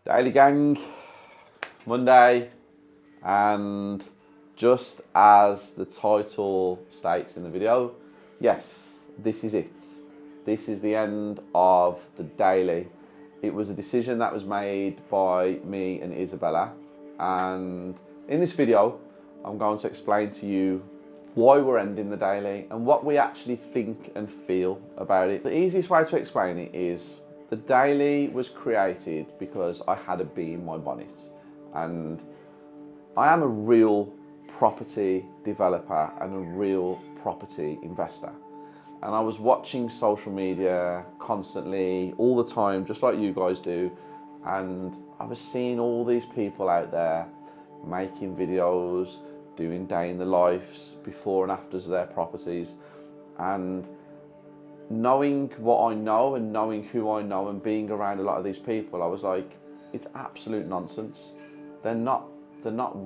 Daily gang, Monday, and just as the title states in the video, yes, this is it. This is the end of the daily. It was a decision that was made by me and Isabella, and in this video, I'm going to explain to you why we're ending the daily and what we actually think and feel about it. The easiest way to explain it is the daily was created because I had a bee in my bonnet, and I am a real property developer and a real property investor. And I was watching social media constantly, all the time, just like you guys do. And I was seeing all these people out there making videos, doing day in the lives, before and afters of their properties. And knowing what I know and knowing who I know and being around a lot of these people, I was like, it's absolute nonsense. They're not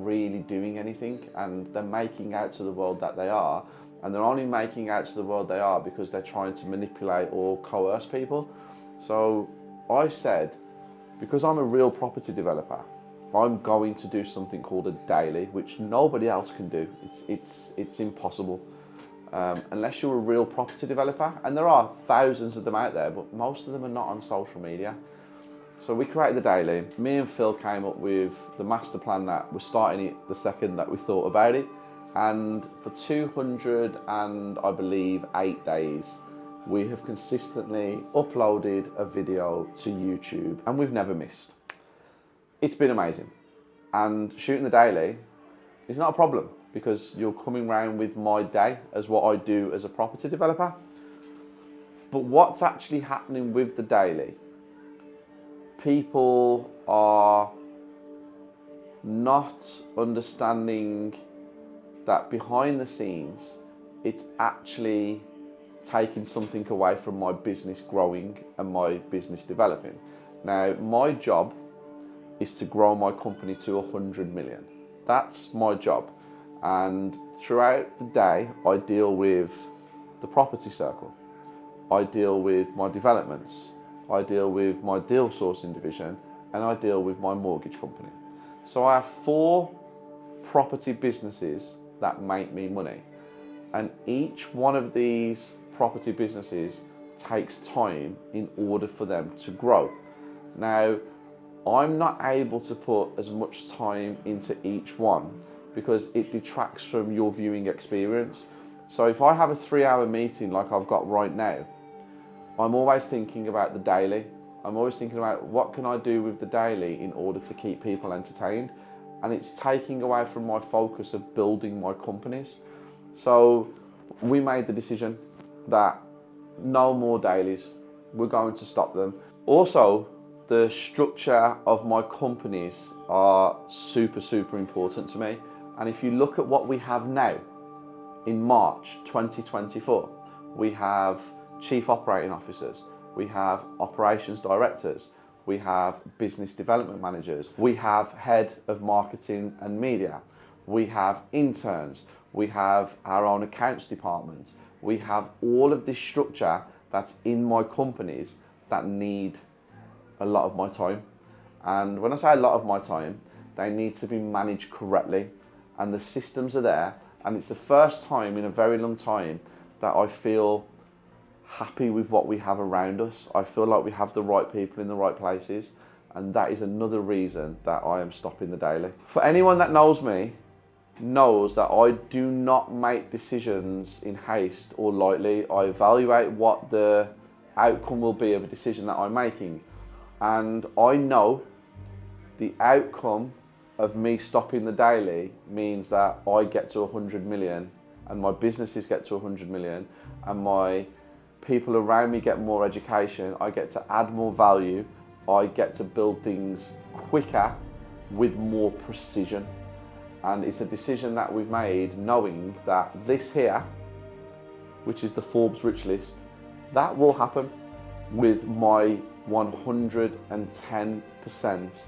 really doing anything, and they're making out to the world that they are. And they're only making out to the world they are because they're trying to manipulate or coerce people. So I said, because I'm a real property developer, I'm going to do something called a daily, which nobody else can do. It's impossible. Unless you're a real property developer, and there are thousands of them out there, but most of them are not on social media. So we created the daily. Me and Phil came up with the master plan that we're starting it the second that we thought about it. And for 200 and I believe 8 days, we have consistently uploaded a video to YouTube, and we've never missed. It's been amazing. And shooting the daily is not a problem, because you're coming round with my day as what I do as a property developer. But what's actually happening with the daily, people are not understanding that behind the scenes, it's actually taking something away from my business growing and my business developing. Now, my job is to grow my company to 100 million. That's my job. And throughout the day, I deal with the property circle. I deal with my developments. I deal with my deal sourcing division, and I deal with my mortgage company. So I have 4 property businesses that make me money. And each one of these property businesses takes time in order for them to grow. Now, I'm not able to put as much time into each one because it detracts from your viewing experience. So if I have a 3-hour meeting like I've got right now, I'm always thinking about the daily. I'm always thinking about what can I do with the daily in order to keep people entertained. And it's taking away from my focus of building my companies. So we made the decision that no more dailies. We're going to stop them. Also, the structure of my companies are super important to me. And if you look at what we have now, in March 2024, we have chief operating officers, we have operations directors, we have business development managers, we have head of marketing and media, we have interns, we have our own accounts department, we have all of this structure that's in my companies that need a lot of my time. And when I say a lot of my time, they need to be managed correctly, and the systems are there. And it's the first time in a very long time that I feel happy with what we have around us. I feel like we have the right people in the right places, and that is another reason that I am stopping the daily. For anyone that knows me, knows that I do not make decisions in haste or lightly. I evaluate what the outcome will be of a decision that I'm making. And I know the outcome of me stopping the daily means that I get to 100 million and my businesses get to 100 million and my people around me get more education. I get to add more value. I get to build things quicker with more precision. And it's a decision that we've made knowing that this here, which is the Forbes Rich List, that will happen with my 110%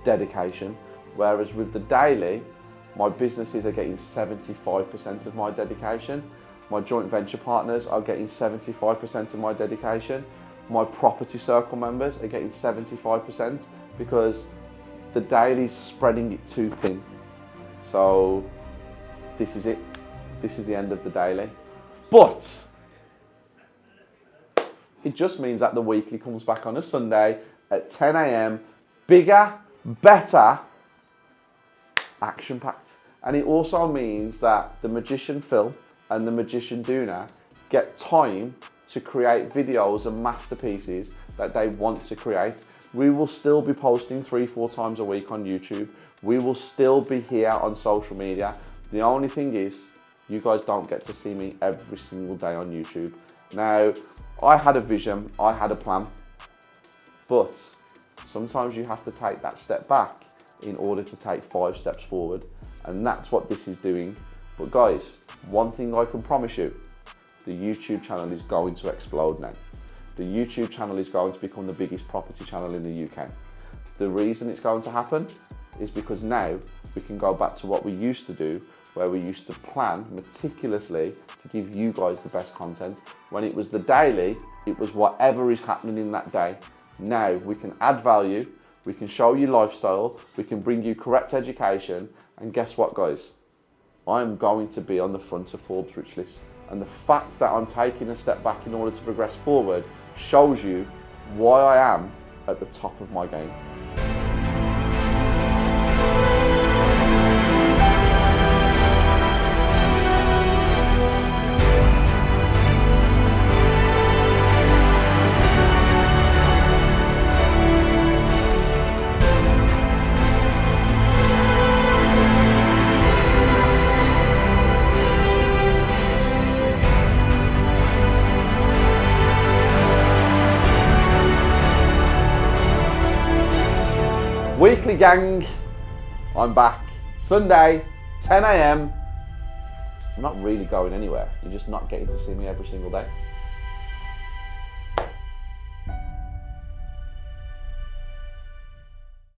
dedication. Whereas with the daily, my businesses are getting 75% of my dedication. My joint venture partners are getting 75% of my dedication. My property circle members are getting 75%, because the Dailies spreading it too thin. So this is it. This is the end of the daily. But it just means that the weekly comes back on a Sunday at 10 a.m. Bigger, better, action-packed. And it also means that the Magician Phil and the Magician Duna get time to create videos and masterpieces that they want to create. We will still be posting 3-4 times a week on YouTube. We will still be here on social media. The only thing is, you guys don't get to see me every single day on YouTube. Now, I had a vision, I had a plan, but sometimes you have to take that step back in order to take 5 steps forward, and that's what this is doing. But guys, one thing I can promise you, the YouTube channel is going to explode now. The YouTube channel is going to become the biggest property channel in the UK. The reason it's going to happen is because now we can go back to what we used to do, where we used to plan meticulously to give you guys the best content. When it was the daily, it was whatever is happening in that day. Now we can add value, we can show you lifestyle, we can bring you correct education, and guess what, guys? I'm going to be on the front of Forbes Rich List. And the fact that I'm taking a step back in order to progress forward shows you why I am at the top of my game. Weekly gang, I'm back. Sunday, 10 a.m. I'm not really going anywhere. You're just not getting to see me every single day.